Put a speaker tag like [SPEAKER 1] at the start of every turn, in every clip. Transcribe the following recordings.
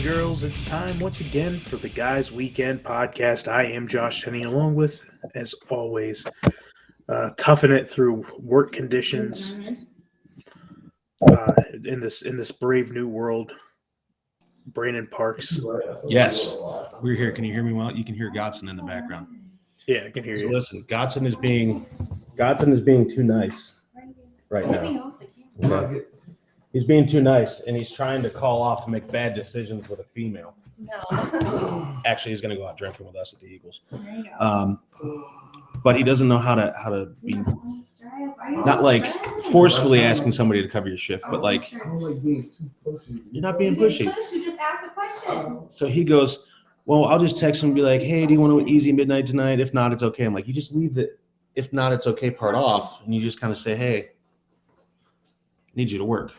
[SPEAKER 1] and girls, it's time once again for the Guys Weekend podcast. I am Josh Tenney, along with, as always, toughing it through work conditions in this brave new world. Brandon Parks.
[SPEAKER 2] Yes, we're here. Can you hear me well? You can hear Godson in the background.
[SPEAKER 1] Yeah, I can hear
[SPEAKER 2] So
[SPEAKER 1] you.
[SPEAKER 2] listen, Godson is being too nice right now. Okay. He's being too nice, and he's trying to call off to make bad decisions with a female.
[SPEAKER 3] No.
[SPEAKER 2] Actually, he's going to go out drinking with us at the Eagles.
[SPEAKER 3] There you go.
[SPEAKER 2] But he doesn't know how to be not like forcefully asking somebody to cover your shift, but like you're not being pushy.
[SPEAKER 3] You just asked a question.
[SPEAKER 2] So he goes, well, I'll just text him and be like, hey, do you want to easy midnight tonight? If not, it's okay. I'm like, you just leave the if not, it's okay part off, and you just kind of say, hey, I need you to work.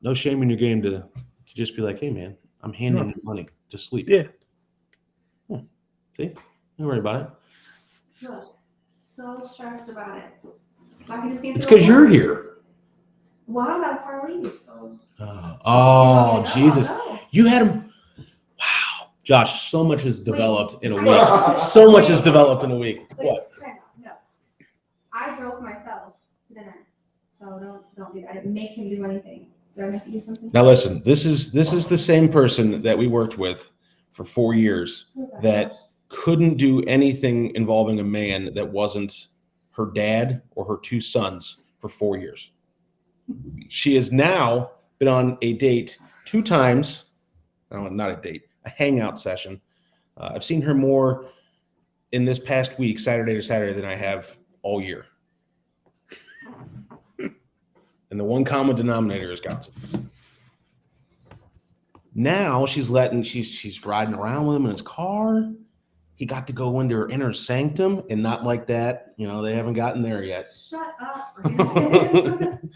[SPEAKER 2] No shame in your game to just be like, hey, man, I'm handing you money to sleep.
[SPEAKER 1] Yeah.
[SPEAKER 2] See? Don't worry about it.
[SPEAKER 3] Look, so stressed about it. So I can just get
[SPEAKER 2] It's because you're here.
[SPEAKER 3] Well, I don't got a car leave, so.
[SPEAKER 2] Oh, Jesus.
[SPEAKER 3] No.
[SPEAKER 2] You had him. Wow. Josh, so much has developed in a week. So much has developed in a week. What?
[SPEAKER 3] No. I drove myself to dinner, so don't do that. I didn't make him do anything. Did I make you do something?
[SPEAKER 2] Now listen, this is the same person that we worked with for 4 years
[SPEAKER 3] Who's
[SPEAKER 2] that couldn't do anything involving a man that wasn't her dad or her two sons for 4 years. She has now been on a date 2 times. No, not a date, a hangout session. I've seen her more in this past week, Saturday to Saturday, than I have all year. And the one common denominator is Godson. Now she's riding around with him in his car. He got to go into her inner sanctum, and not like that. You know, they haven't gotten there yet.
[SPEAKER 3] Shut up. Brandon.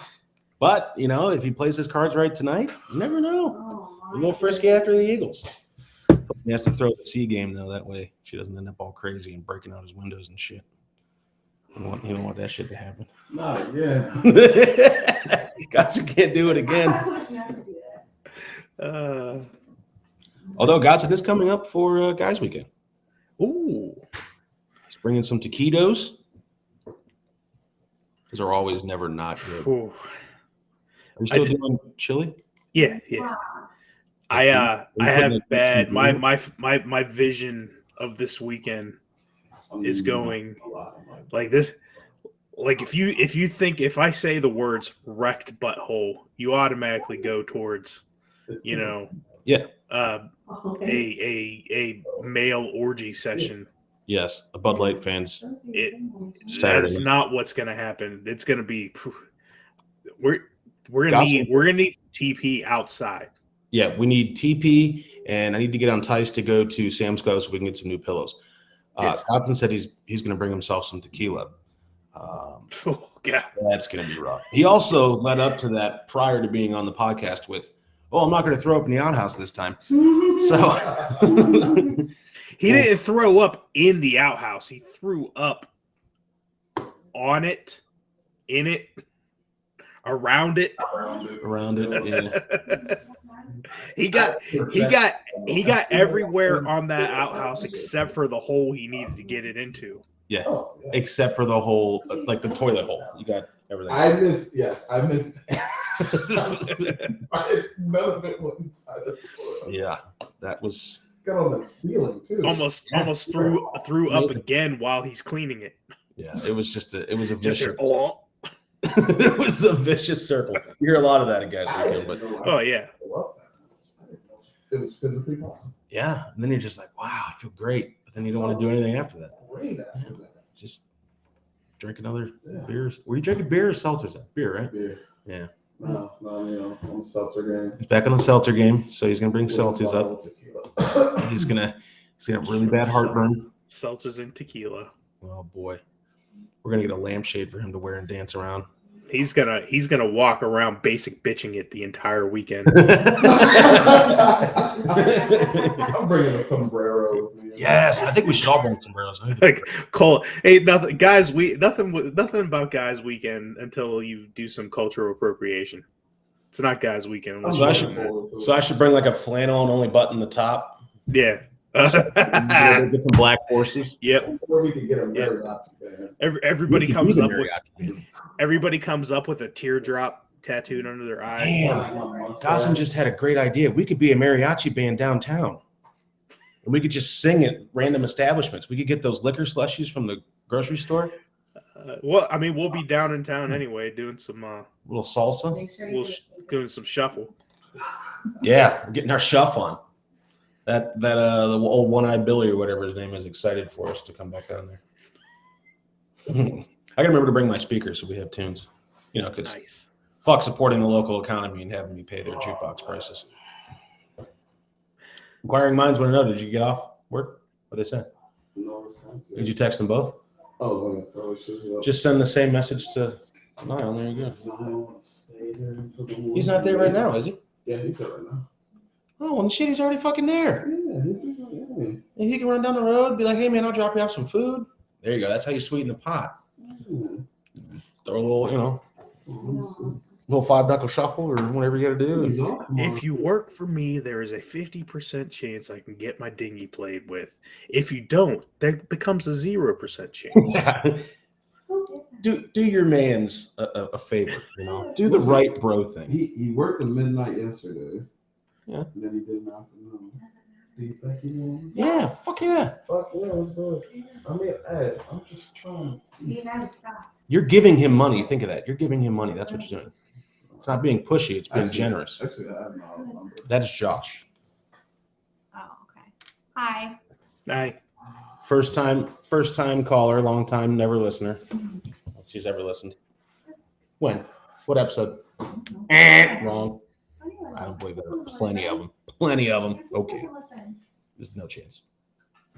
[SPEAKER 2] But, you know, if he plays his cards right tonight, you never know.
[SPEAKER 3] Oh,
[SPEAKER 2] A little frisky after the Eagles. He has to throw the C game, though. That way she doesn't end up all crazy and breaking out his windows and shit. You don't want that shit to happen.
[SPEAKER 4] Not again.
[SPEAKER 2] Godson can't do it again.
[SPEAKER 3] I would never do that.
[SPEAKER 2] Although Godson is coming up for Guys Weekend.
[SPEAKER 1] Ooh.
[SPEAKER 2] He's bringing some taquitos. Those are always never not good.
[SPEAKER 1] Ooh.
[SPEAKER 2] Are you still doing chili?
[SPEAKER 1] Yeah.
[SPEAKER 3] Wow.
[SPEAKER 1] I have bad. My vision of this weekend is going like this. Like if if I say the words wrecked butthole, you automatically go towards, you know, a male orgy session.
[SPEAKER 2] Yes, the Bud Light fans.
[SPEAKER 1] That's not what's going to happen. It's going to be we're gonna need TP outside.
[SPEAKER 2] Yeah, we need TP, and I need to get on Tice to go to Sam's Club so we can get some new pillows.
[SPEAKER 1] Yes.
[SPEAKER 2] Godson said he's going to bring himself some tequila.
[SPEAKER 1] Oh, God.
[SPEAKER 2] That's going to be rough. He also led up to that prior to being on the podcast with, "Oh, I'm not going to throw up in the outhouse this time." So
[SPEAKER 1] he didn't throw up in the outhouse. He threw up on it, in it, around it.
[SPEAKER 2] Around it. Yeah.
[SPEAKER 1] He got everywhere on that outhouse except for the hole he needed to get it into.
[SPEAKER 2] Yeah. Except for the hole, like the toilet hole. You got everything.
[SPEAKER 4] I missed. None of it went inside the toilet.
[SPEAKER 2] Yeah, that was.
[SPEAKER 4] Got on the ceiling too.
[SPEAKER 1] Almost threw up again while he's cleaning it.
[SPEAKER 2] Yeah, it was a vicious.
[SPEAKER 1] It
[SPEAKER 2] was a vicious circle. You hear a lot of that in Guys Weekend, but
[SPEAKER 1] oh yeah,
[SPEAKER 4] it was physically possible.
[SPEAKER 2] Yeah, and then you're just like, wow, I feel great, but then you don't want to do anything after that.
[SPEAKER 4] Great after that.
[SPEAKER 2] Just drink another beers. Were you drinking beer or seltzers? Beer, right?
[SPEAKER 4] Beer.
[SPEAKER 2] Yeah.
[SPEAKER 4] No, on the seltzer game.
[SPEAKER 2] He's back on the seltzer game, so he's gonna bring seltzers up. He's gonna have really bad heartburn.
[SPEAKER 1] Seltzers and tequila.
[SPEAKER 2] Oh boy, we're gonna get a lampshade for him to wear and dance around.
[SPEAKER 1] He's gonna walk around basic bitching it the entire weekend.
[SPEAKER 4] I'm bringing a sombrero with me.
[SPEAKER 2] Yes, I think we should all bring sombreros.
[SPEAKER 1] Like Cole, hey, nothing about Guys Weekend until you do some cultural appropriation. It's not guys' weekend.
[SPEAKER 4] I'm
[SPEAKER 2] So I
[SPEAKER 4] looking
[SPEAKER 2] should-
[SPEAKER 4] forward to it.
[SPEAKER 2] So I should bring like a flannel and only button the top.
[SPEAKER 1] Yeah.
[SPEAKER 2] Get some black horses.
[SPEAKER 1] Yep.
[SPEAKER 4] Or we could get a
[SPEAKER 1] Yeah.
[SPEAKER 4] mariachi band.
[SPEAKER 1] Everybody
[SPEAKER 2] We could
[SPEAKER 1] comes
[SPEAKER 2] do the
[SPEAKER 1] up with
[SPEAKER 2] mariachi band.
[SPEAKER 1] everybody comes up with a teardrop tattooed under their eye.
[SPEAKER 2] Damn. Godson just had a great idea. We could be a mariachi band downtown. And we could just sing at random establishments. We could get those liquor slushies from the grocery store.
[SPEAKER 1] Well, I mean, we'll be down in town anyway, doing some
[SPEAKER 2] little salsa.
[SPEAKER 3] Make sure
[SPEAKER 1] we'll
[SPEAKER 3] you
[SPEAKER 1] doing some shuffle.
[SPEAKER 2] Yeah, we're getting our shuff on. That the old one-eyed Billy or whatever his name is excited for us to come back down there. I gotta remember to bring my speakers so we have tunes. You know, because
[SPEAKER 1] Nice.
[SPEAKER 2] fuck supporting the local economy and having me pay their jukebox prices. Inquiring minds want to know: did you get off work? What they say?
[SPEAKER 4] No response.
[SPEAKER 2] Did you text them both?
[SPEAKER 4] Oh, shit.
[SPEAKER 2] Just send the same message to Niall. There you go. He's not there right now, is he?
[SPEAKER 4] Yeah, he's there right now.
[SPEAKER 2] Oh, well, shit, he's already fucking there.
[SPEAKER 4] Yeah,
[SPEAKER 2] And he can run down the road, be like, "Hey, man, I'll drop you off some food." There you go. That's how you sweeten the pot. Throw a little, you know, little five knuckle shuffle or whatever you got to do.
[SPEAKER 1] If you work for me, there is a 50% chance I can get my dinghy played with. If you don't, there becomes a 0% chance.
[SPEAKER 3] Who is that?
[SPEAKER 2] do your man's a favor, you know. Do the right bro thing.
[SPEAKER 4] He worked at midnight yesterday.
[SPEAKER 2] Yeah.
[SPEAKER 4] And then he did an afternoon. Do you think he will?
[SPEAKER 2] Yeah, fuck yeah.
[SPEAKER 4] Fuck yeah, let's do it. I mean, hey, I'm just trying.
[SPEAKER 3] You gotta stop.
[SPEAKER 2] You're giving him money. Think of that. You're giving him money. That's what you're doing. It's not being pushy. It's being generous.
[SPEAKER 4] Actually, I have no number.
[SPEAKER 2] That is Josh.
[SPEAKER 3] Oh, okay. Hi.
[SPEAKER 1] Aye.
[SPEAKER 2] First time caller, long time never listener. If she's ever listened. When? What episode? Wrong. I don't believe there are plenty of them. Plenty of them. Okay.
[SPEAKER 3] Listen.
[SPEAKER 2] There's no chance.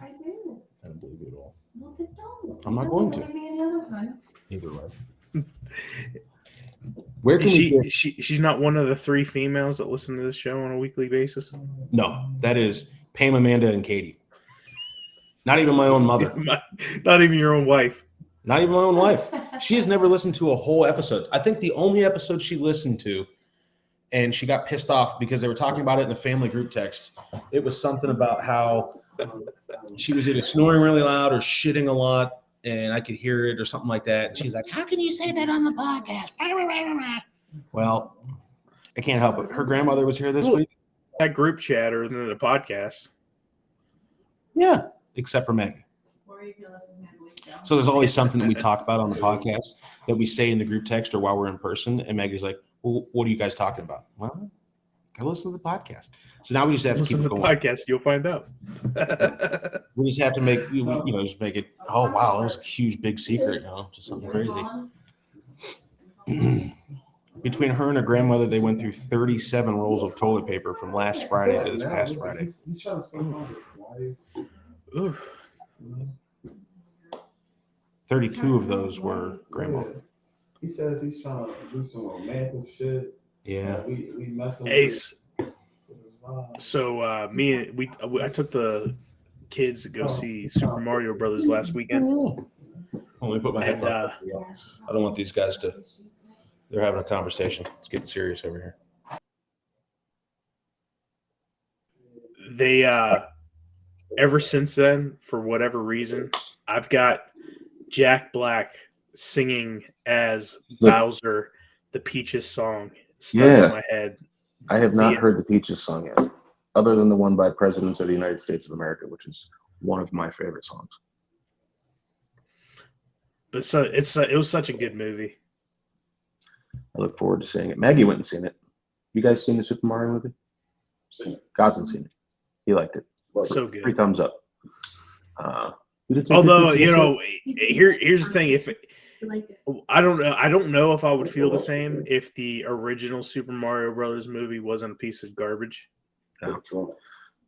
[SPEAKER 3] I do.
[SPEAKER 2] I don't believe you at all.
[SPEAKER 3] No, they don't.
[SPEAKER 2] I'm not
[SPEAKER 3] Don't
[SPEAKER 2] going to.
[SPEAKER 3] believe me any other time.
[SPEAKER 2] Neither way. Where can
[SPEAKER 1] Is
[SPEAKER 2] we get?
[SPEAKER 1] she's not one of the 3 females that listen to this show on a weekly basis?
[SPEAKER 2] No, that is Pam, Amanda, and Katie. Not even my own mother.
[SPEAKER 1] Not even your own wife.
[SPEAKER 2] Not even my own wife. She has never listened to a whole episode. I think the only episode she listened to, and she got pissed off because they were talking about it in the family group text. It was something about how she was either snoring really loud or shitting a lot, and I could hear it or something like that. And she's like, "How can you say that on the podcast?" Well, I can't help it. Her grandmother was here this week.
[SPEAKER 1] That group chat or the podcast.
[SPEAKER 2] Yeah, except for Maggie.
[SPEAKER 3] Or you can listen to him with Joe.
[SPEAKER 2] So there's always something that we talk about on the podcast that we say in the group text or while we're in person. And Maggie's like, "Well, what are you guys talking about?" Well, I listen to the podcast. So now we just have to
[SPEAKER 1] Listen
[SPEAKER 2] keep
[SPEAKER 1] to
[SPEAKER 2] it
[SPEAKER 1] the
[SPEAKER 2] going.
[SPEAKER 1] podcast, you'll find out.
[SPEAKER 2] We just have to make, just make it, oh, wow, that was a huge, big secret, just something crazy. Between her and her grandmother, they went through 37 rolls of toilet paper from last Friday to this past Friday.
[SPEAKER 4] He's trying to spend money.
[SPEAKER 1] Oof.
[SPEAKER 2] 32 of those were grandma.
[SPEAKER 4] He says he's trying to do some romantic shit.
[SPEAKER 2] Yeah.
[SPEAKER 4] We messing
[SPEAKER 1] Ace.
[SPEAKER 4] with his vibe.
[SPEAKER 1] So I took the kids to go see Super Mario Brothers last weekend.
[SPEAKER 2] Let me put my
[SPEAKER 1] And,
[SPEAKER 2] headphones. I don't want these guys to. They're having a conversation. It's getting serious over here.
[SPEAKER 1] They ever since then, for whatever reason, I've got Jack Black singing as Bowser the Peaches song stuck in my head.
[SPEAKER 5] I have not
[SPEAKER 1] Yeah.
[SPEAKER 5] heard the Peaches song yet, other than the one by Presidents of the United States of America, which is one of my favorite songs.
[SPEAKER 1] But it was such a good movie.
[SPEAKER 5] I look forward to seeing it. Maggie went and seen it. You guys seen the Super Mario movie?
[SPEAKER 4] Seen it.
[SPEAKER 5] Godson's seen it. He liked it.
[SPEAKER 1] So
[SPEAKER 5] 3
[SPEAKER 1] good.
[SPEAKER 5] thumbs up. You did say
[SPEAKER 1] Although,
[SPEAKER 5] Peaches
[SPEAKER 1] here's the thing: if
[SPEAKER 3] Like it.
[SPEAKER 1] I don't know if I would feel the same if the original Super Mario Brothers movie wasn't a piece of garbage.
[SPEAKER 5] No.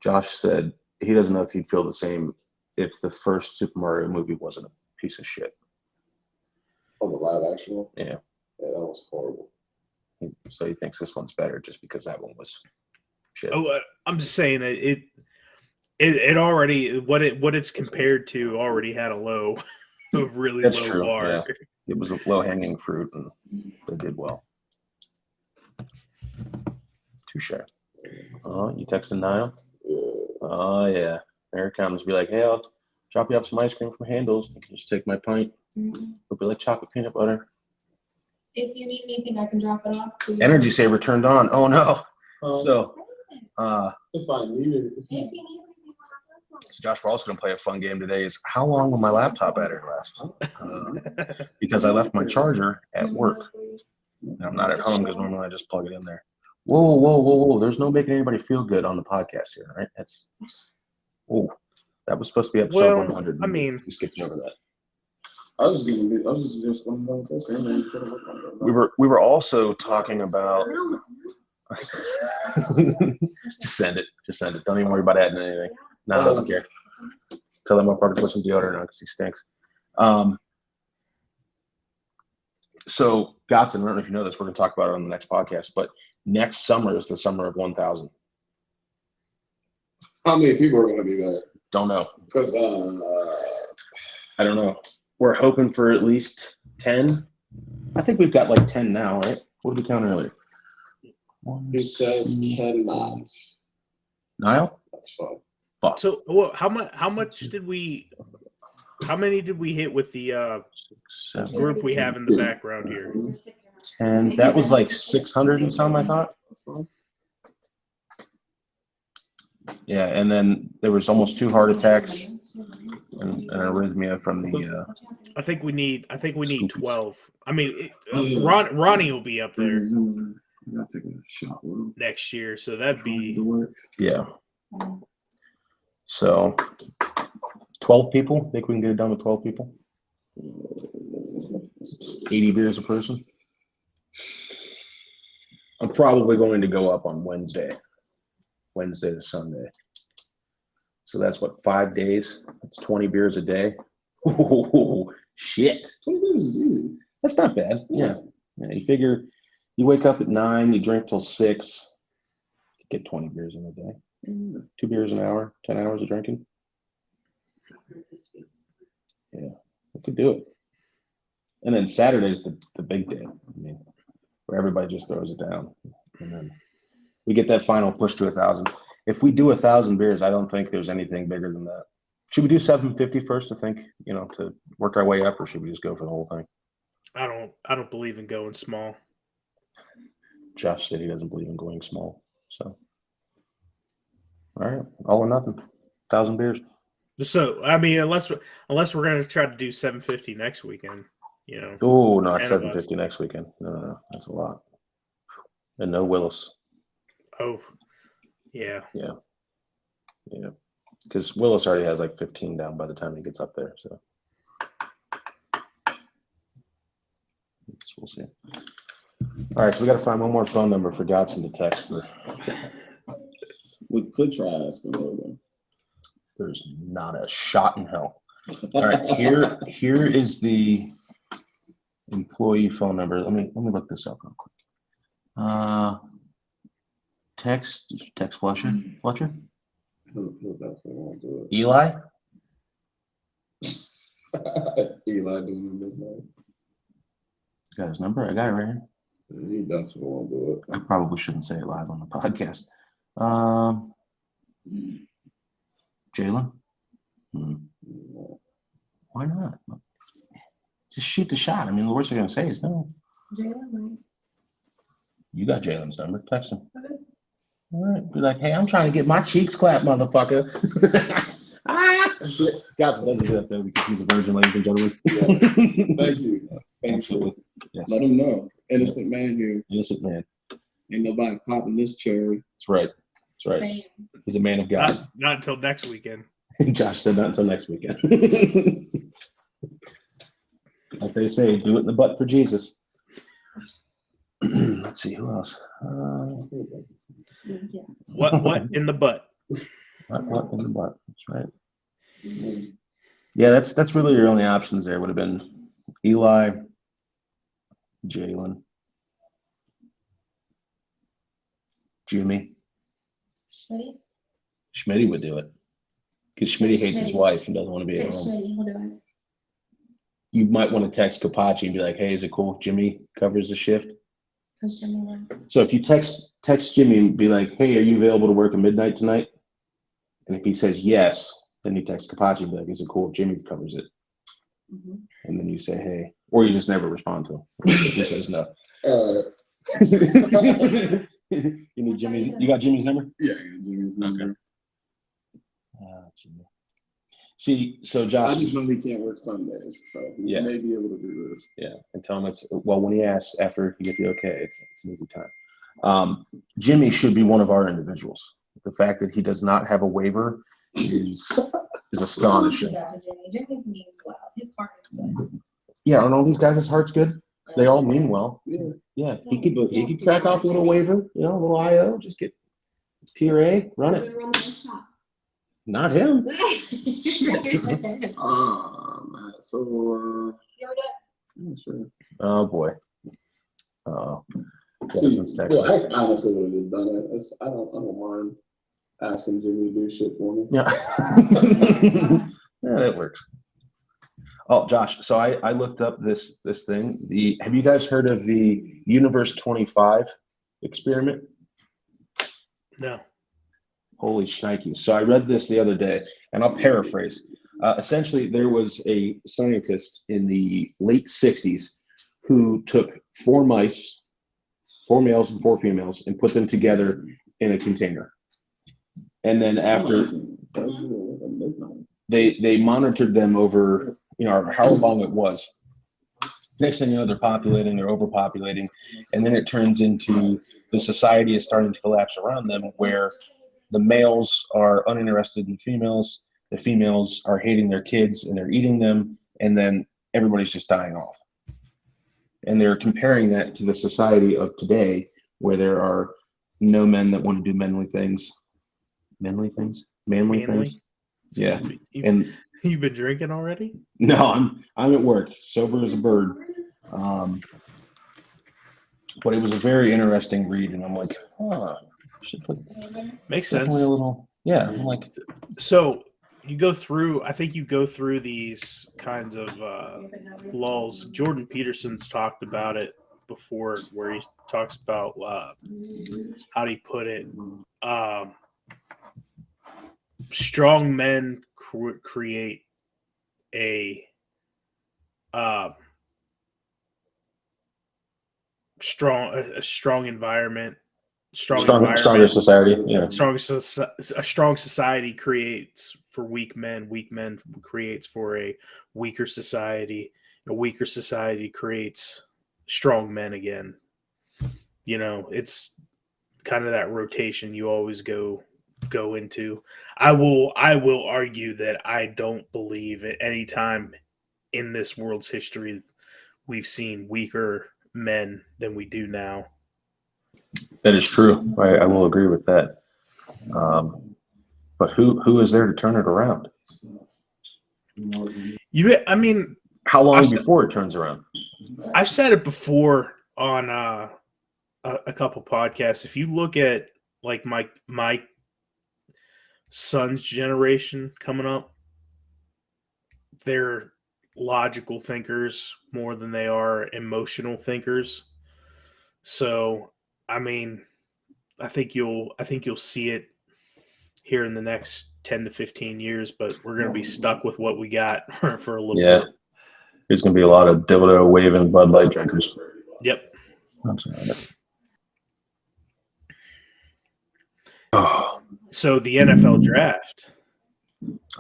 [SPEAKER 5] Josh said he doesn't know if he'd feel the same if the first Super Mario movie wasn't a piece of shit.
[SPEAKER 4] Oh, the live action one?
[SPEAKER 5] Yeah.
[SPEAKER 4] Yeah, that was horrible.
[SPEAKER 5] So he thinks this one's better just because that one was shit.
[SPEAKER 1] Oh, I'm just saying it already what it's compared to already had a low, a really
[SPEAKER 5] That's
[SPEAKER 1] low
[SPEAKER 5] true,
[SPEAKER 1] bar.
[SPEAKER 5] yeah. It was a low-hanging fruit, and they did well. Touche. You texting Niall?
[SPEAKER 4] Yeah.
[SPEAKER 5] Oh, yeah. There it comes. Be like, hey, I'll drop you off some ice cream from Handles. You can just take my pint. It'll be like chocolate peanut butter.
[SPEAKER 3] If you need anything, I can drop it off.
[SPEAKER 5] Energy saver turned on. Oh, no. So,
[SPEAKER 4] if I need it,
[SPEAKER 5] so Josh, we're also going to play a fun game today. Is how long will my laptop battery last? Because I left my charger at work. And I'm not at home because normally I just plug it in there. Whoa. There's no making anybody feel good on the podcast here, right? That was supposed to be episode 100.
[SPEAKER 1] I mean,
[SPEAKER 5] we skipped over that.
[SPEAKER 4] I was just going to this.
[SPEAKER 5] We were also talking about. Just send it. Don't even worry about adding anything. No, I don't care. Tell them I'm part of put some deodorant on because he stinks. So Godson, I don't know if you know this. We're going to talk about it on the next podcast, but next summer is the summer of 1,000.
[SPEAKER 4] How many people are going to be there?
[SPEAKER 5] Don't know.
[SPEAKER 4] Because
[SPEAKER 5] I don't know. We're hoping for at least 10. I think we've got like 10 now, right? What did we count earlier?
[SPEAKER 4] it says 10 knots.
[SPEAKER 5] Niall?
[SPEAKER 4] That's fine.
[SPEAKER 5] Fuck.
[SPEAKER 1] So, how much did we? How many did we hit with the
[SPEAKER 5] 7,
[SPEAKER 1] group we have in the background here?
[SPEAKER 5] 10. That was like 600 and some, I thought.
[SPEAKER 4] That's fine.
[SPEAKER 5] Yeah, and then there was almost 2 heart attacks and an arrhythmia from the.
[SPEAKER 1] I think we need
[SPEAKER 5] Scoopies.
[SPEAKER 1] 12. I mean, Ronnie will be up there
[SPEAKER 4] I got to take a shot with him.
[SPEAKER 1] next year, so that'd be.
[SPEAKER 5] Yeah. So 12 people. Think we can get it done with 12 people? 80 beers a person. I'm probably going to go up on Wednesday to Sunday. So that's what, 5 days? That's 20 beers a day. Oh, shit.
[SPEAKER 4] 20 minutes is easy.
[SPEAKER 5] That's not bad. Yeah. You figure you wake up at 9, you drink till 6, get 20 beers in a day. 2 beers an hour, 10 hours of drinking. Yeah, we could do it. And then Saturday's the big day. I mean, where everybody just throws it down. And then we get that final push to 1,000. If we do 1,000 beers, I don't think there's anything bigger than that. Should we do 750 first, I think, to work our way up, or should we just go for the whole thing?
[SPEAKER 1] I don't believe in going small.
[SPEAKER 5] Josh said he doesn't believe in going small. So, all right, all or nothing. 1,000 beers.
[SPEAKER 1] So I mean, unless we're gonna try to do 750 next weekend,
[SPEAKER 5] Oh, not
[SPEAKER 1] 10 of us.
[SPEAKER 5] 750 next weekend. No, that's a lot. And no Willis.
[SPEAKER 1] Oh, yeah.
[SPEAKER 5] Yeah. Because Willis already has like 15 down by the time he gets up there. So we'll see. All right, so we got to find one more phone number for Godson to text for.
[SPEAKER 4] We could try asking Logan.
[SPEAKER 5] There's not a shot in hell. All right, here is the employee phone number. Let me look this up real quick. Text Fletcher.
[SPEAKER 4] He'll definitely won't do
[SPEAKER 5] Eli.
[SPEAKER 4] it. Eli doing the midnight.
[SPEAKER 5] Got his number. I got it right here.
[SPEAKER 4] He definitely won't do
[SPEAKER 5] I probably shouldn't say it live on the podcast. Jalen. Why not? Just shoot the shot. I mean, the worst they're gonna say is no.
[SPEAKER 3] Jalen,
[SPEAKER 5] You got Jalen's number. Text him. All right. Be like, hey, I'm trying to get my cheeks clapped, motherfucker. Godson doesn't do that though because he's a virgin, ladies and gentlemen.
[SPEAKER 4] Yeah. Thank you.
[SPEAKER 5] Absolutely. Yes.
[SPEAKER 4] Let him know. Innocent man here.
[SPEAKER 5] Innocent man.
[SPEAKER 4] Ain't nobody popping this cherry.
[SPEAKER 5] That's right. That's right. He's a man of God.
[SPEAKER 1] Not until next weekend.
[SPEAKER 5] Josh said not until next weekend. Like they say, do it in the butt for Jesus. Let's see, who else?
[SPEAKER 1] What in the butt?
[SPEAKER 5] What in the butt? That's right. Yeah, that's really your only options there. Would have been Eli, Jalen, Jimmy. Schmitty would do it. Because Schmitty hates his wife and doesn't want to be at home. You might want to text Kapachi and be like, hey, is it cool if Jimmy covers the shift? So if you text Jimmy and be like, "Hey, are you available to work at midnight tonight?" And if he says yes, then you text Kapachi and be like, "Is it cool if Jimmy covers it?" And then you say, "Hey," or you just never respond to him if he says no. You need Jimmy's. You got Jimmy's number?
[SPEAKER 4] Yeah, I got Jimmy's number.
[SPEAKER 5] Jimmy. See, so Josh,
[SPEAKER 4] I just know he can't work Sundays, so he
[SPEAKER 5] Yeah.
[SPEAKER 4] may be able to do this.
[SPEAKER 5] yeah, and tell him it's when he asks after you get the okay, it's an easy time. Jimmy should be one of our individuals. The fact that he does not have a waiver is astonishing.
[SPEAKER 3] Jimmy's means well. His heart is good.
[SPEAKER 5] Yeah, aren't all these guys' hearts good? They all mean well.
[SPEAKER 4] Yeah.
[SPEAKER 5] Yeah, he could crack off a little waiver, a little IO, just get tier A, run it. Not him.
[SPEAKER 4] So, yeah, sure.
[SPEAKER 5] Oh boy. Oh.
[SPEAKER 4] See,
[SPEAKER 5] Desmond's texting.
[SPEAKER 4] well, I honestly would have done it. I don't mind asking Jimmy to do shit for me.
[SPEAKER 5] Yeah. Yeah, that works. Oh, Josh, so I looked up this thing. Have you guys heard of the Universe 25 experiment?
[SPEAKER 1] No.
[SPEAKER 5] Holy shnikes. So I read this the other day, and I'll paraphrase. Essentially, there was a scientist in the late 60s who took 4 mice, 4 males and 4 females, and put them together in a container. And then after they monitored them over, however long it was. Next thing you know, they're populating, they're overpopulating, and then it turns into the society is starting to collapse around them, where the males are uninterested in females, the females are hating their kids and they're eating them, and then everybody's just dying off. And they're comparing that to the society of today, where there are no men that want to do manly things. Manly things? Yeah. And
[SPEAKER 1] You've been drinking already?
[SPEAKER 5] no, I'm at work, sober as a bird. But it was a very interesting read, and I'm like,
[SPEAKER 1] Makes sense.
[SPEAKER 5] a little, yeah. I'm like,
[SPEAKER 1] So you go through these kinds of lulls. Jordan Peterson's talked about it before, where he talks about how do you put it? Strong men create a strong environment.
[SPEAKER 5] stronger society. Yeah.
[SPEAKER 1] A strong society creates for weak men. Weak men creates for a weaker society. A weaker society creates strong men again. It's kind of that rotation you always go into. I will argue that I don't believe at any time in this world's history we've seen weaker men than we do now.
[SPEAKER 5] That is true. I will agree with that. But who is there to turn it around? How long before it turns around?
[SPEAKER 1] I've said it before on a couple podcasts. If you look at like my son's generation coming up, they're logical thinkers more than they are emotional thinkers. So, I think you'll see it here in the next 10 to 15 years, but we're going to be stuck with what we got for a little bit.
[SPEAKER 5] There's going to be a lot of dildo waving Bud Light drinkers.
[SPEAKER 1] Yep.
[SPEAKER 5] That's about it. Oh.
[SPEAKER 1] So the NFL draft.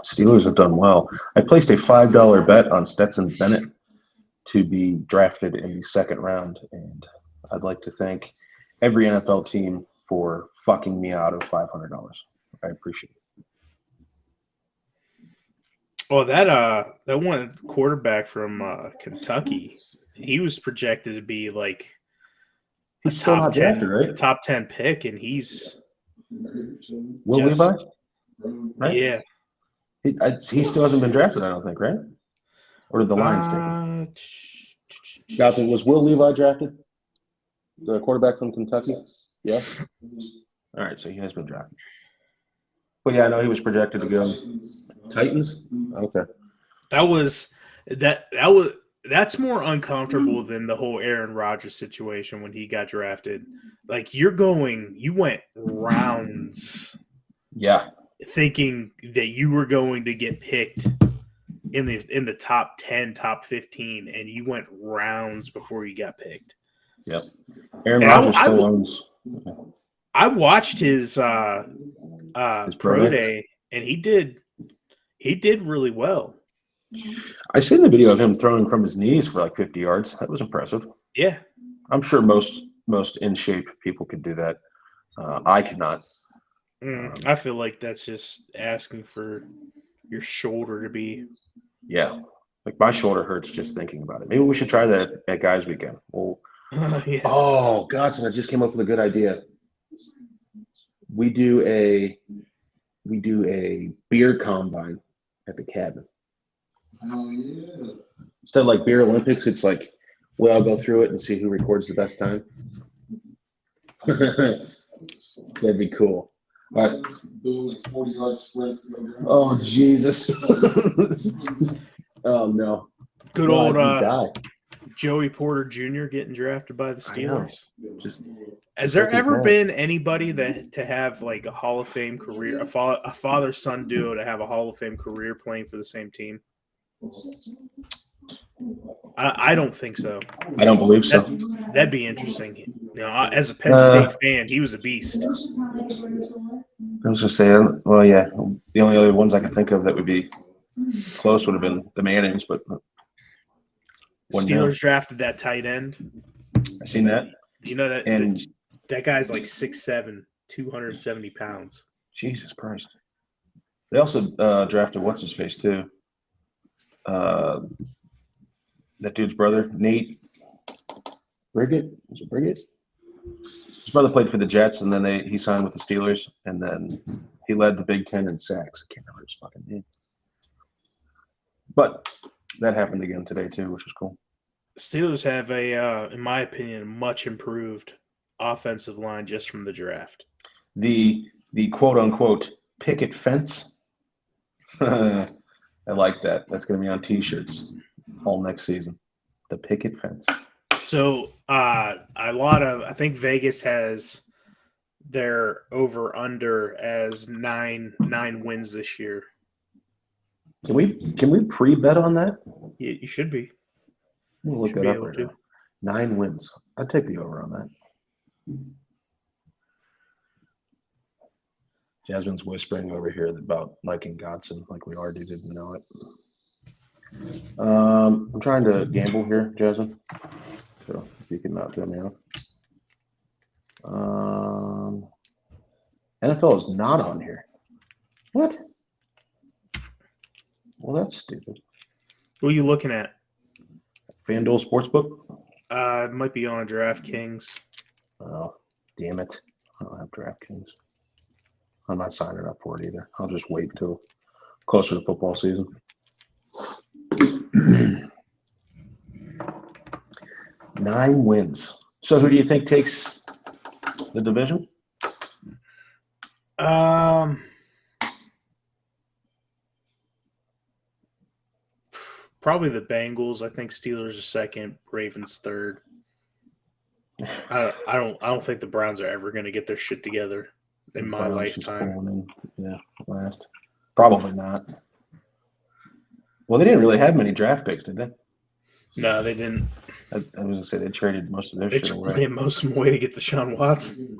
[SPEAKER 5] Steelers have done well. I placed a $5 bet on Stetson Bennett to be drafted in the second round, and I'd like to thank every NFL team for fucking me out of $500. I appreciate it.
[SPEAKER 1] Oh, that one quarterback from Kentucky, he was projected to be like
[SPEAKER 5] he's still not drafted, right?
[SPEAKER 1] Top 10 pick, and he's
[SPEAKER 5] Will Levi? Right?
[SPEAKER 1] Yeah.
[SPEAKER 5] He still hasn't been drafted, I don't think, right? Or did the Lions take him? Godson, was Will Levi drafted? The quarterback from Kentucky? Yeah? All right, so he has been drafted. But yeah, I know he was projected to go Titans. Okay.
[SPEAKER 1] That That's more uncomfortable than the whole Aaron Rodgers situation when he got drafted. Like you went rounds
[SPEAKER 5] Yeah.
[SPEAKER 1] thinking that you were going to get picked in the top 10, top 15, and you went rounds before you got picked.
[SPEAKER 5] Yep. Aaron
[SPEAKER 1] And
[SPEAKER 5] Rodgers still owns.
[SPEAKER 1] I watched his pro
[SPEAKER 5] day?
[SPEAKER 1] day, and he did really well.
[SPEAKER 5] I seen the video of him throwing from his knees for like 50 yards. That was impressive.
[SPEAKER 1] Yeah.
[SPEAKER 5] I'm sure most in shape people could do that. I could not.
[SPEAKER 1] I feel like that's just asking for your shoulder to be.
[SPEAKER 5] Yeah. Like my shoulder hurts just thinking about it. Maybe we should try that at guys weekend. Well,
[SPEAKER 1] Yeah.
[SPEAKER 5] oh, Godson, I just came up with a good idea. We do a beer combine at the cabin.
[SPEAKER 4] Oh yeah.
[SPEAKER 5] Instead of like beer Olympics, it's like we all go through it and see who records the best time. That'd be cool. All right.
[SPEAKER 4] Doing like 40-yard sprints.
[SPEAKER 5] Oh Jesus. Oh no.
[SPEAKER 1] Good
[SPEAKER 5] No,
[SPEAKER 1] old
[SPEAKER 5] I'd die.
[SPEAKER 1] Joey Porter Jr. getting drafted by the
[SPEAKER 5] I know.
[SPEAKER 1] Steelers.
[SPEAKER 5] Just
[SPEAKER 1] Has there
[SPEAKER 5] like his
[SPEAKER 1] ever
[SPEAKER 5] dad.
[SPEAKER 1] been anybody that to have like a Hall of Fame career, a father-son duo to have a Hall of Fame career playing for the same team? I don't think so.
[SPEAKER 5] I don't believe so.
[SPEAKER 1] That'd be interesting. You know, as a Penn State fan, he was a beast.
[SPEAKER 5] I was just saying, well, yeah. The only other ones I could think of that would be close would have been the Mannings, but
[SPEAKER 1] Steelers drafted that tight end.
[SPEAKER 5] I seen that.
[SPEAKER 1] You know that
[SPEAKER 5] And
[SPEAKER 1] that guy's like 6'7", 270 pounds.
[SPEAKER 5] Jesus Christ. They also drafted what's his face too. That dude's brother, Nate Briggett. Was it Briggett? His brother played for the Jets, and then he signed with the Steelers, and then he led the Big Ten in sacks. I can't remember his fucking name. But that happened again today too, which was cool.
[SPEAKER 1] Steelers have in my opinion, much improved offensive line just from the draft.
[SPEAKER 5] The quote unquote picket fence. I like that. That's going to be on T-shirts all next season. The picket fence.
[SPEAKER 1] So I think Vegas has their over under as nine wins this year.
[SPEAKER 5] Can we pre-bet on that?
[SPEAKER 1] You should be.
[SPEAKER 5] Let me look
[SPEAKER 1] Should
[SPEAKER 5] that
[SPEAKER 1] be
[SPEAKER 5] up
[SPEAKER 1] able
[SPEAKER 5] right
[SPEAKER 1] to.
[SPEAKER 5] now. 9 wins. I'd take the over on that. Jasmine's whispering over here about liking Godson, like we already didn't know it. I'm trying to gamble here, Jasmine. So if you can not fill me out. NFL is not on here. What? Well, that's stupid.
[SPEAKER 1] What are you looking at?
[SPEAKER 5] FanDuel Sportsbook?
[SPEAKER 1] It might be on DraftKings.
[SPEAKER 5] Oh, damn it. I don't have DraftKings. I'm not signing up for it either. I'll just wait until closer to football season. 9 wins. So who do you think takes the division?
[SPEAKER 1] Probably the Bengals. I think Steelers are second, Ravens third. I don't think the Browns are ever going to get their shit together in my
[SPEAKER 5] Browns just
[SPEAKER 1] lifetime.
[SPEAKER 5] pulling in, yeah, last. Probably not. Well, they didn't really have many draft picks, did they?
[SPEAKER 1] No, they didn't.
[SPEAKER 5] I was gonna say they traded most of their
[SPEAKER 1] They
[SPEAKER 5] shit away.
[SPEAKER 1] traded most of them away to get Deshaun Watson.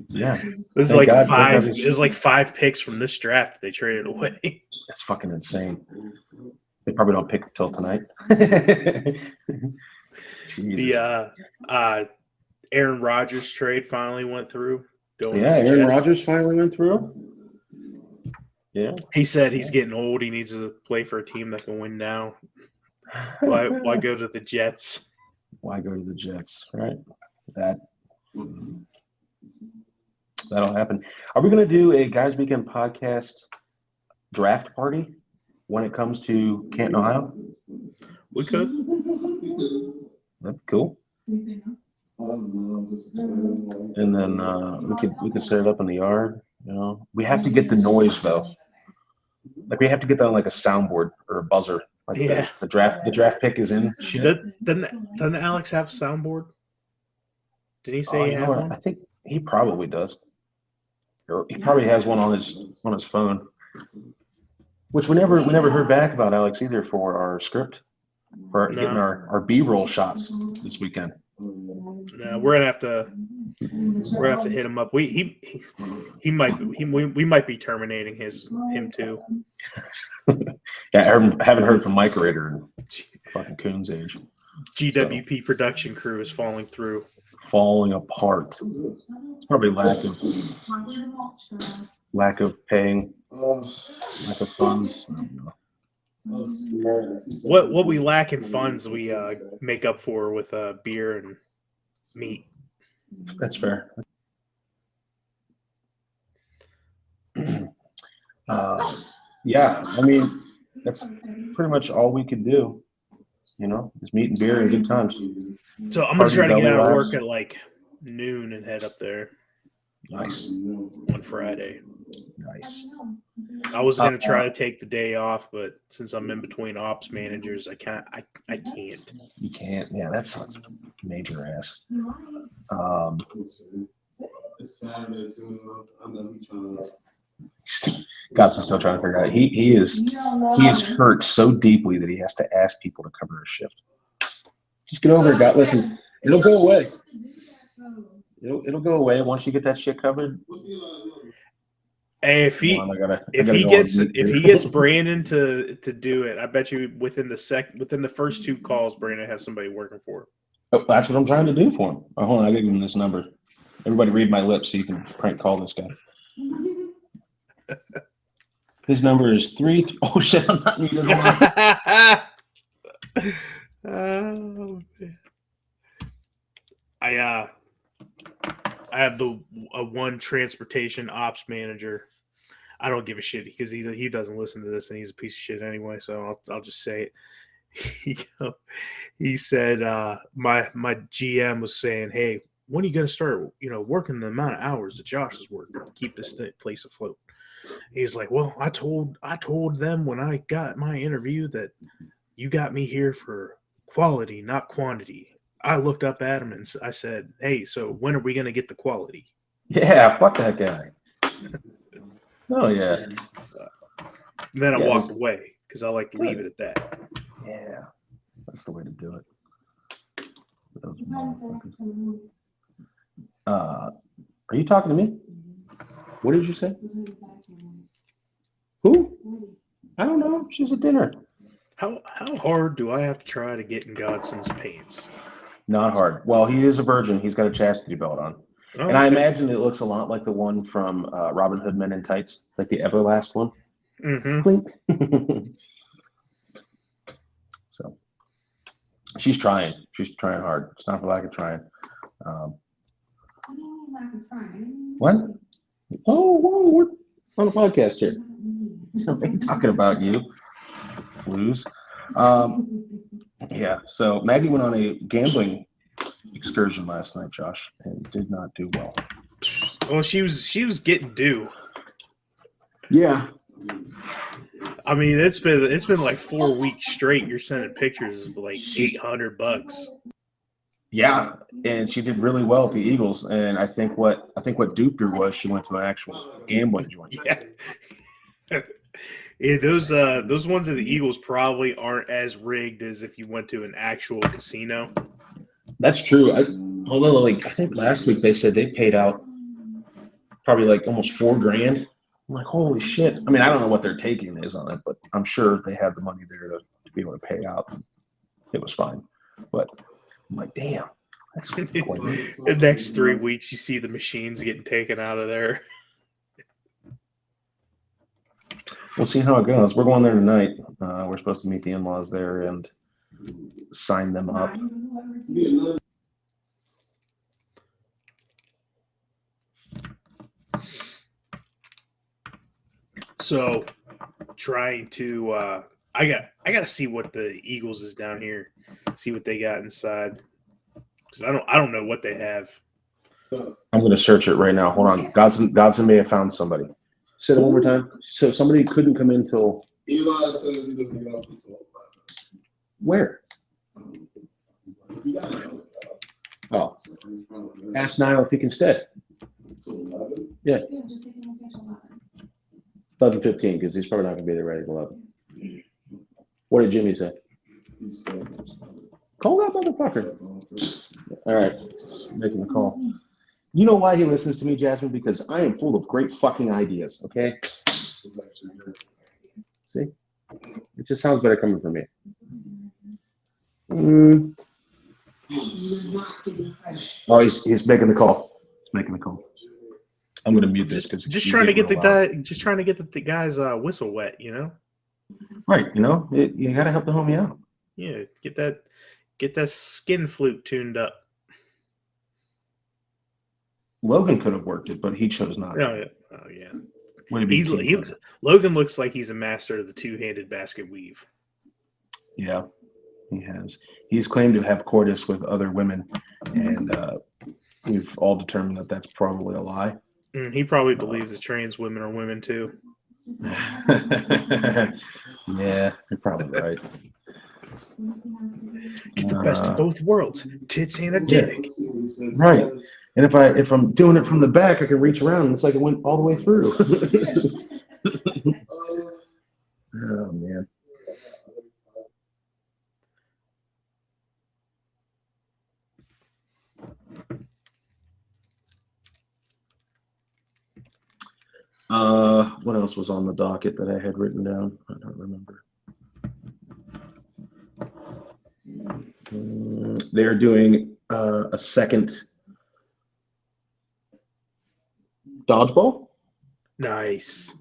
[SPEAKER 5] Yeah,
[SPEAKER 1] It was
[SPEAKER 5] Thank
[SPEAKER 1] like
[SPEAKER 5] God,
[SPEAKER 1] five.
[SPEAKER 5] thank God
[SPEAKER 1] It was like 5 picks from this draft they traded away.
[SPEAKER 5] that's fucking insane. They probably don't pick till tonight. Jesus.
[SPEAKER 1] The Aaron Rodgers trade finally went through.
[SPEAKER 5] Yeah,
[SPEAKER 1] to the
[SPEAKER 5] Aaron
[SPEAKER 1] Jets.
[SPEAKER 5] Rodgers finally went through. Yeah.
[SPEAKER 1] He said he's getting old. He needs to play for a team that can win now. Why go to the Jets?
[SPEAKER 5] Why go to the Jets, right? That'll happen. Are we going to do a Guys Weekend podcast draft party when it comes to Canton, Ohio?
[SPEAKER 1] We could.
[SPEAKER 5] That'd be cool. And then we could set it up in the yard. You know, we have to get the noise though. Like we have to get that on like a soundboard or a buzzer Like
[SPEAKER 1] Yeah.
[SPEAKER 5] the draft pick is in shit.
[SPEAKER 1] Doesn't Alex have a soundboard? Did he say
[SPEAKER 5] Oh,
[SPEAKER 1] he
[SPEAKER 5] you
[SPEAKER 1] had
[SPEAKER 5] know what?
[SPEAKER 1] one?
[SPEAKER 5] I think he probably does. Or he probably has one on his phone. Which we never heard back about Alex either for our script. For
[SPEAKER 1] No.
[SPEAKER 5] getting our B-roll shots this weekend.
[SPEAKER 1] No, we're gonna have to hit him up. We might be terminating him too.
[SPEAKER 5] Yeah, I haven't heard from Mike Rader in fucking Coon's age.
[SPEAKER 1] GWP production crew is falling through.
[SPEAKER 5] Falling apart. It's probably lack of paying, lack of funds. I don't know.
[SPEAKER 1] What we lack in funds, we make up for with beer and meat.
[SPEAKER 5] That's fair. Yeah, I mean, that's pretty much all we could do. You know, is meat and beer and good times.
[SPEAKER 1] So I'm gonna try to get out of
[SPEAKER 5] Belly
[SPEAKER 1] work
[SPEAKER 5] laughs.
[SPEAKER 1] at like noon and head up there
[SPEAKER 5] Nice,
[SPEAKER 1] on Friday.
[SPEAKER 5] nice.
[SPEAKER 1] I was gonna try to take the day off, but since I'm in between ops managers, I can't.
[SPEAKER 5] You can't. Yeah, that sucks. Major ass.
[SPEAKER 4] It's Saturday, so I know he's trying to.
[SPEAKER 5] Godson's still trying to figure out. He is hurt so deeply that he has to ask people to cover his shift. Just get over it, God. Listen, it'll go away. It'll go away once you get that shit covered.
[SPEAKER 1] Hey, if he gets Brandon to do it, I bet you within the first two calls, Brandon has somebody working for him.
[SPEAKER 5] Oh, that's what I'm trying to do for him. Oh, hold on, I give him this number. Everybody read my lips so you can prank call this guy. His number is 3. Oh shit, I'm not muted. Hold on.
[SPEAKER 1] I have the one transportation ops manager. I don't give a shit because he doesn't listen to this and he's a piece of shit anyway. So I'll just say it. He said my GM was saying, "Hey, when are you going to start? Working the amount of hours that Josh is working to keep this place afloat?" He's like, "Well, I told them when I got my interview that you got me here for quality, not quantity." I looked up at him and I said, "Hey, so when are we going to get the quality?"
[SPEAKER 5] Yeah, fuck that guy. Oh yeah.
[SPEAKER 1] And then I walked away because I like to leave it at that.
[SPEAKER 5] Yeah, that's the way to do it. Those motherfuckers. Are you talking to me? What did you say? Who? I don't know. She's at dinner.
[SPEAKER 1] How hard do I have to try to get in Godson's pants?
[SPEAKER 5] Not hard. Well, he is a virgin. He's got a chastity belt on.
[SPEAKER 1] Oh,
[SPEAKER 5] and I
[SPEAKER 1] okay.
[SPEAKER 5] imagine it looks a lot like the one from Robin Hood Men in Tights, like the Everlast one.
[SPEAKER 1] Mm-hmm.
[SPEAKER 5] Clink. So she's trying. She's trying hard. It's not for lack of trying. What? Oh, whoa, we're on a podcast here. Somebody talking about you. Flues. Yeah, so Maggie went on a gambling excursion last night, Josh, and did not do well.
[SPEAKER 1] Well, she was getting due.
[SPEAKER 5] Yeah.
[SPEAKER 1] I mean, it's been like 4 weeks straight. You're sending pictures of like $800.
[SPEAKER 5] Yeah, and she did really well at the Eagles, and I think what duped her was she went to an actual gambling joint.
[SPEAKER 1] Yeah. Yeah, those ones of the Eagles probably aren't as rigged as if you went to an actual casino.
[SPEAKER 5] That's true. I think last week they said they paid out probably like almost $4,000. I'm like, holy shit. I mean, I don't know what their taking is on it, but I'm sure they had the money there to be able to pay out. It was fine. But I'm like, damn, that's quite
[SPEAKER 1] The next 3 weeks, you see the machines getting taken out of there.
[SPEAKER 5] We'll see how it goes. We're going there tonight. We're supposed to meet the in-laws there and sign them up.
[SPEAKER 1] So, trying to I got to see what the Eagles is down here. See what they got inside, because I don't know what they have.
[SPEAKER 5] I'm going to search it right now. Hold on. Godson may have found somebody. Say it one more time. So somebody couldn't come in till.
[SPEAKER 4] Eli says he doesn't get off until
[SPEAKER 5] Where? Oh, ask Niall if he can stay.
[SPEAKER 3] Yeah, just take him to 11.
[SPEAKER 5] 11:15, because he's probably not going to be there ready at 11. What did Jimmy say? Call that motherfucker. All right, making the call. You know why he listens to me, Jasmine? Because I am full of great fucking ideas, okay? See? It just sounds better coming from me. Oh, he's making the call. He's making the call. I'm going to mute this because
[SPEAKER 1] just trying to get the guy's whistle wet, you know?
[SPEAKER 5] Right, you know, you got to help the homie out.
[SPEAKER 1] Yeah, get that skin flute tuned up.
[SPEAKER 5] Logan could have worked it, but he chose not to.
[SPEAKER 1] Oh yeah.
[SPEAKER 5] Would it be
[SPEAKER 1] Logan looks like he's a master of the two-handed basket weave.
[SPEAKER 5] Yeah, he has. He's claimed to have coitus with other women, and we've all determined that that's probably a lie.
[SPEAKER 1] He probably believes that trans women are women too.
[SPEAKER 5] Yeah, you're probably right.
[SPEAKER 1] Get the best of both worlds, tits and a dick.
[SPEAKER 5] Right. And if I'm doing it from the back, I can reach around and it's like it went all the way through. Oh man. What else was on the docket that I had written down? I don't remember. They're doing a second dodgeball.
[SPEAKER 1] Nice.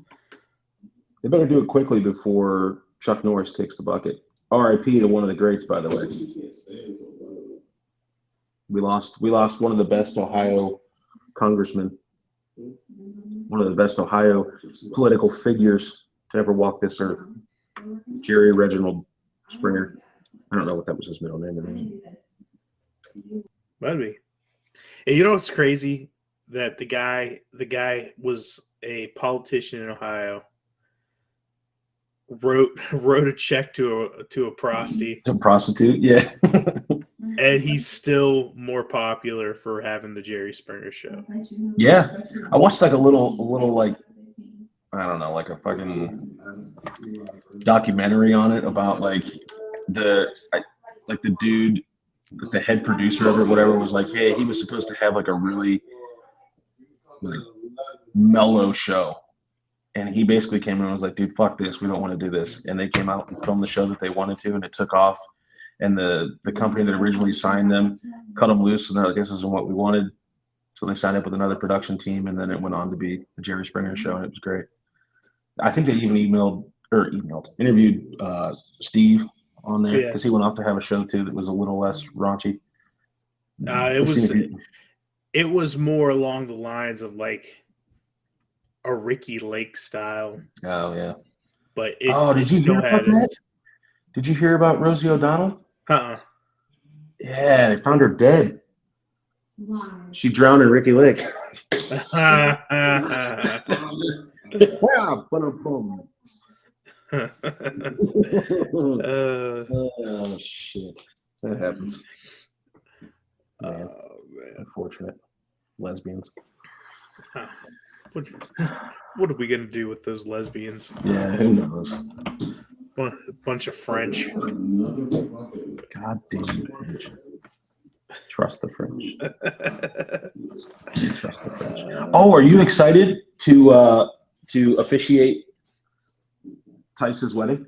[SPEAKER 5] They better do it quickly before Chuck Norris kicks the bucket. R.I.P. to one of the greats, by the way. We lost one of the best Ohio congressmen, one of the best Ohio political figures to ever walk this earth. Jerry Reginald Springer. I don't know what that was his middle name.
[SPEAKER 1] Might be. Hey, you know what's crazy? That the guy was a politician in Ohio. Wrote a check to a prostitute.
[SPEAKER 5] A prostitute, yeah.
[SPEAKER 1] And he's still more popular for having the Jerry Springer show.
[SPEAKER 5] Yeah. I watched like a little like, I don't know, like a fucking documentary on it about like the dude, the head producer of it, whatever, was like, hey, he was supposed to have like a really like mellow show. And he basically came in and was like, dude, fuck this. We don't want to do this. And they came out and filmed the show that they wanted to, and it took off. And the company that originally signed them cut them loose, and they're like, this isn't what we wanted. So they signed up with another production team, and then it went on to be the Jerry Springer show, and it was great. I think they even interviewed Steve on there because he went off to have a show too that was a little less raunchy.
[SPEAKER 1] It was more along the lines of like a Ricky Lake style.
[SPEAKER 5] Oh yeah.
[SPEAKER 1] But
[SPEAKER 5] did you hear about that? Did you hear about Rosie O'Donnell? Yeah, they found her dead.
[SPEAKER 3] Wow.
[SPEAKER 5] She drowned in Ricky Lake. Oh shit, that happens. Man. Unfortunate. Lesbians.
[SPEAKER 1] What are we gonna do with those lesbians?
[SPEAKER 5] Yeah, who knows?
[SPEAKER 1] A bunch of French.
[SPEAKER 5] God damn the French. Trust the French. Trust the French. Oh, are you excited to officiate Tice's wedding?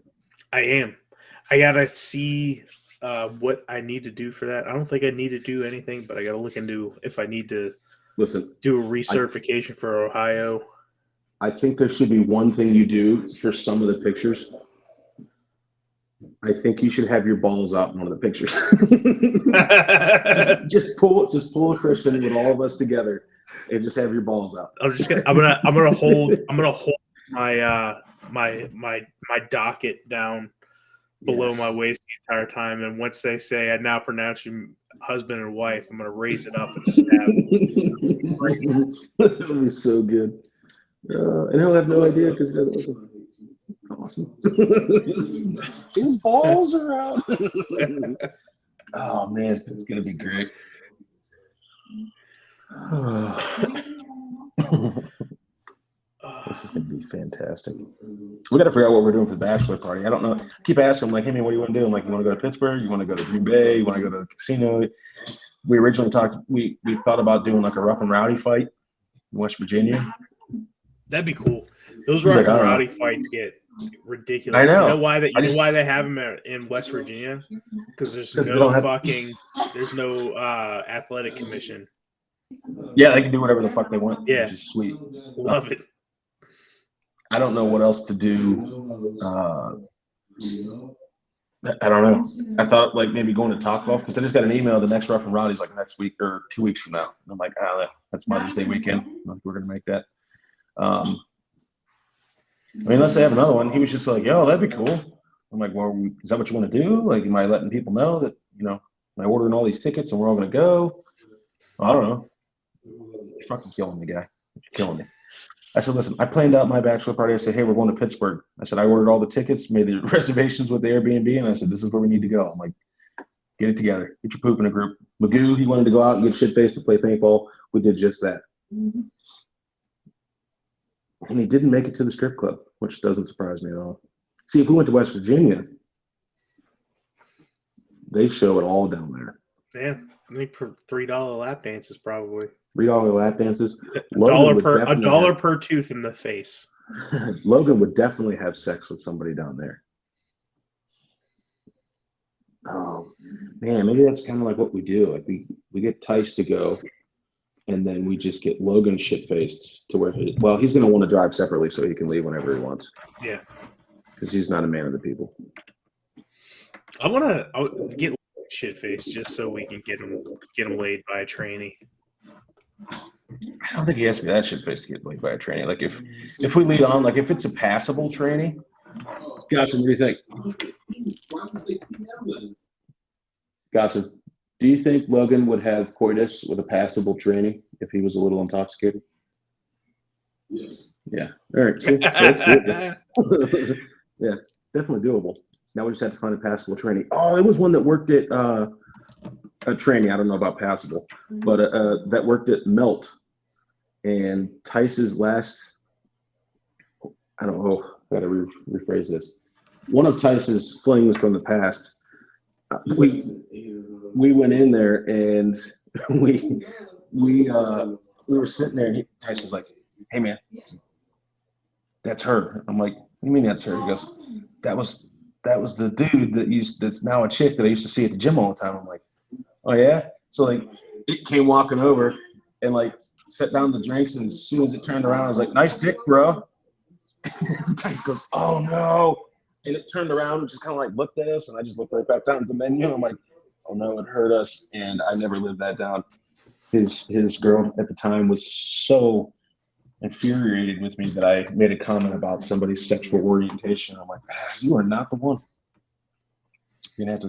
[SPEAKER 1] I am. I gotta see what I need to do for that. I don't think I need to do anything, but I gotta look into if I need to do a recertification for Ohio.
[SPEAKER 5] I think there should be one thing you do for some of the pictures. I think you should have your balls out in one of the pictures. just pull a Christian with all of us together and just have your balls out.
[SPEAKER 1] I'm gonna hold my my docket down below my waist the entire time, and once they say I now pronounce you husband and wife, I'm gonna raise it up and just have
[SPEAKER 5] That'll be so good. And he'll have no idea because he doesn't listen. Awesome. His balls are out. Oh man, it's gonna be great. This is gonna be fantastic. We got to figure out what we're doing for the bachelor party. I don't know. Keep asking him, like, hey man, what do you want to do? I'm like, you want to go to Pittsburgh? You want to go to Green Bay? You want to go to the casino? We originally talked. We thought about doing like a rough and rowdy fight in West Virginia.
[SPEAKER 1] That'd be cool. Those
[SPEAKER 5] He's
[SPEAKER 1] rough
[SPEAKER 5] like,
[SPEAKER 1] and
[SPEAKER 5] I don't
[SPEAKER 1] rowdy
[SPEAKER 5] know.
[SPEAKER 1] fights get ridiculous.
[SPEAKER 5] I know.
[SPEAKER 1] You know why that?
[SPEAKER 5] I
[SPEAKER 1] You
[SPEAKER 5] just-
[SPEAKER 1] know why they have them in West Virginia? Because there's
[SPEAKER 5] 'Cause they
[SPEAKER 1] no
[SPEAKER 5] don't have-
[SPEAKER 1] fucking, there's no athletic commission.
[SPEAKER 5] Yeah, they can do whatever the fuck they want.
[SPEAKER 1] Yeah.
[SPEAKER 5] Which is sweet.
[SPEAKER 1] Love it.
[SPEAKER 5] I don't know what else to do. I don't know. I thought like maybe going to Taco Bell because I just got an email. The next Rough and Rowdy's like next week or 2 weeks from now. And I'm like, that's Mother's Day weekend. We're gonna make that. I mean, unless they have another one. He was just like, yo, that'd be cool. I'm like, well, is that what you want to do? Like, am I letting people know that, am I ordering all these tickets and we're all going to go? Well, I don't know. You're fucking killing me, guy. You're killing me. I said, listen, I planned out my bachelor party. I said, hey, we're going to Pittsburgh. I said, I ordered all the tickets, made the reservations with the Airbnb, and I said, this is where we need to go. I'm like, get it together. Get your poop in a group. Magoo, he wanted to go out and get shit-faced to play paintball. We did just that. And he didn't make it to the strip club, which doesn't surprise me at all. See, if we went to West Virginia, they show it all down there.
[SPEAKER 1] Yeah, I think $3 lap dances probably.
[SPEAKER 5] $3 lap dances.
[SPEAKER 1] A dollar per tooth in the face.
[SPEAKER 5] Logan would definitely have sex with somebody down there. Oh man, maybe that's kind of like what we do. Like we get Tice to go, and then we just get Logan shit-faced to where he's going to want to drive separately so he can leave whenever he wants.
[SPEAKER 1] Yeah.
[SPEAKER 5] Because he's not a man of the people.
[SPEAKER 1] I'll get shit-faced just so we can get him laid by a trainee.
[SPEAKER 5] I don't think he has to be that shit-faced to get laid by a trainee. Like if we lead on, like if it's a passable trainee. Godson, what do you think? Godson, do you think Logan would have coitus with a passable trainee if he was a little intoxicated?
[SPEAKER 4] Yes.
[SPEAKER 5] Yeah. All right. See? So it's doable. Yeah, definitely doable. Now we just have to find a passable trainee. Oh, it was one that worked at a trainee. I don't know about passable, but that worked at Melt. And Tice's last, I don't know, I gotta rephrase this. One of Tice's flings from the past. We went in there and we were sitting there and Tice was like, hey man, that's her. I'm like, what do you mean that's her? He goes, that was the dude that's now a chick that I used to see at the gym all the time. I'm like, oh yeah? So like it came walking over and like set down the drinks, and as soon as it turned around, I was like, nice dick, bro. Tice goes, oh no. And it turned around and just kind of like looked at us, and I just looked right back down at the menu, and I'm like, oh no, it hurt us. And I never lived that down. His girl at the time was so infuriated with me that I made a comment about somebody's sexual orientation. I'm like, you are not the one. You're gonna have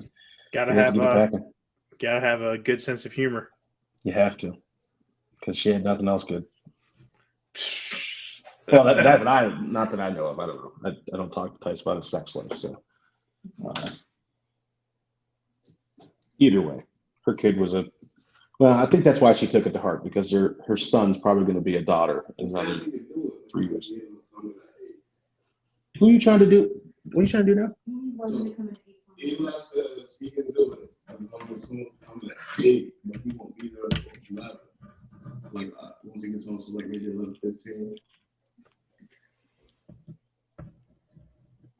[SPEAKER 5] to
[SPEAKER 1] gotta have a good sense of humor.
[SPEAKER 5] You have to, because she had nothing else good. Well, not that I know of. I don't know. I don't talk to Tice about his sex life. So either way, her kid was well, I think that's why she took it to heart, because her son's probably going to be a daughter in another 3 years. Who are you trying to do? What are you trying to do now?
[SPEAKER 4] Eli says he can do it. As long as soon I'm at 8, but he won't be there at 11. Like once he gets home, so like maybe 11:15.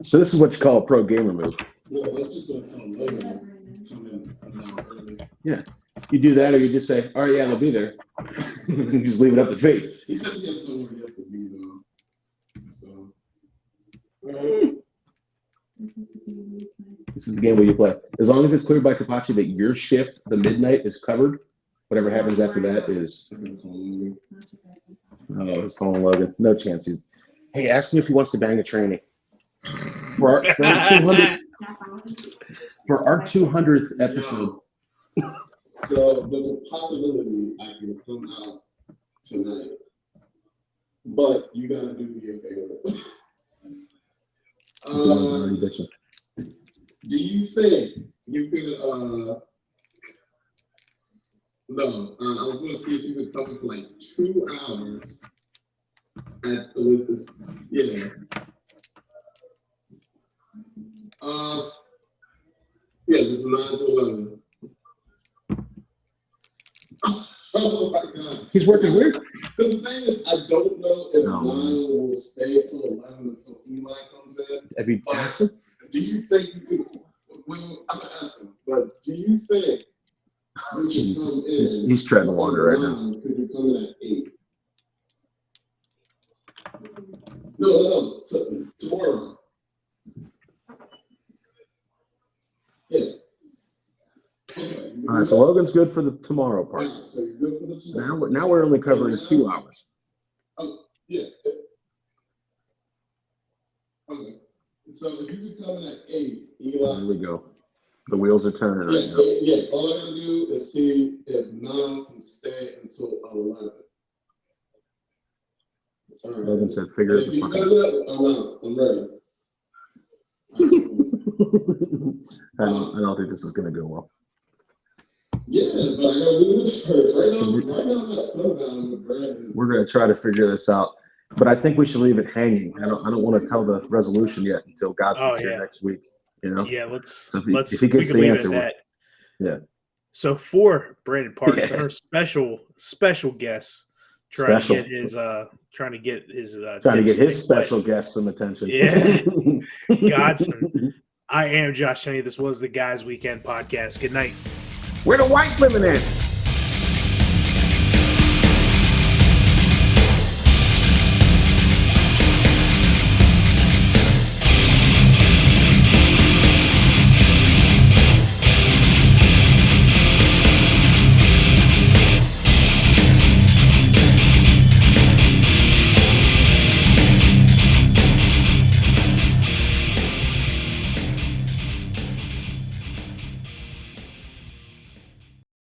[SPEAKER 5] So this is what you call a pro gamer move.
[SPEAKER 4] Well, let's just go tell him later. Come in an hour early.
[SPEAKER 5] Yeah. You do that, or you just say, all right, yeah, they'll be there. You just leave it up to fate.
[SPEAKER 4] He says he has somewhere he has to be though. So
[SPEAKER 5] This is the game where you play. As long as it's cleared by Kapachi that your shift, the midnight, is covered, whatever happens after that is. Oh, he's calling Logan. No chance. Hey, ask him if he wants to bang a trainee. For our 200th episode.
[SPEAKER 4] So there's a possibility I can come out tonight, but you gotta do me a favor. Do you think you could? No, I was going to see if you could come for like 2 hours with this. Yeah. Yeah, this is 9 to 11. Oh my God.
[SPEAKER 5] He's working weird.
[SPEAKER 4] Because the thing is, I don't know if
[SPEAKER 5] No.
[SPEAKER 4] Niall will stay until 11 until Eli comes in.
[SPEAKER 5] Have you asked him?
[SPEAKER 4] Do you think you could? Well, I'm gonna ask him, but do you think you should come in?
[SPEAKER 5] He's treading water right now.
[SPEAKER 4] Could you come in at 8? No. So, tomorrow. Yeah. Okay.
[SPEAKER 5] All right, so Logan's good for the tomorrow part.
[SPEAKER 4] Alright, so you're good for the
[SPEAKER 5] So
[SPEAKER 4] tomorrow.
[SPEAKER 5] now we're only covering
[SPEAKER 4] So
[SPEAKER 5] 2
[SPEAKER 4] now-
[SPEAKER 5] hours.
[SPEAKER 4] Oh, yeah. Okay. So if you could come in at 8, Eli.
[SPEAKER 5] There we go. The wheels are turning right now.
[SPEAKER 4] Yeah. All I gotta do is see if Nam can stay until 11. All right.
[SPEAKER 5] Logan said, "Figure it
[SPEAKER 4] If
[SPEAKER 5] the
[SPEAKER 4] he
[SPEAKER 5] fuck
[SPEAKER 4] does it, I'm out. I'm ready.
[SPEAKER 5] I don't think this is going to go well.
[SPEAKER 4] Yeah, but I gotta do this first. Right now I'm at sundown with Brandon.
[SPEAKER 5] We're going to try to figure this out, but I think we should leave it hanging. I don't want to tell the resolution yet until Godson's here next week. You know?
[SPEAKER 1] Yeah,
[SPEAKER 5] So if
[SPEAKER 1] let's
[SPEAKER 5] if he gets
[SPEAKER 1] we can
[SPEAKER 5] the
[SPEAKER 1] leave
[SPEAKER 5] answer,
[SPEAKER 1] it at that.
[SPEAKER 5] yeah.
[SPEAKER 1] So for Brandon Parks,
[SPEAKER 5] Yeah.
[SPEAKER 1] our special guest
[SPEAKER 5] Special.
[SPEAKER 1] trying to get his
[SPEAKER 5] His
[SPEAKER 1] dipstick wet.
[SPEAKER 5] special guest some attention.
[SPEAKER 1] Yeah. Godson. I am Josh Tenney. This was the Guys Weekend Podcast. Good night.
[SPEAKER 5] Where the white women at?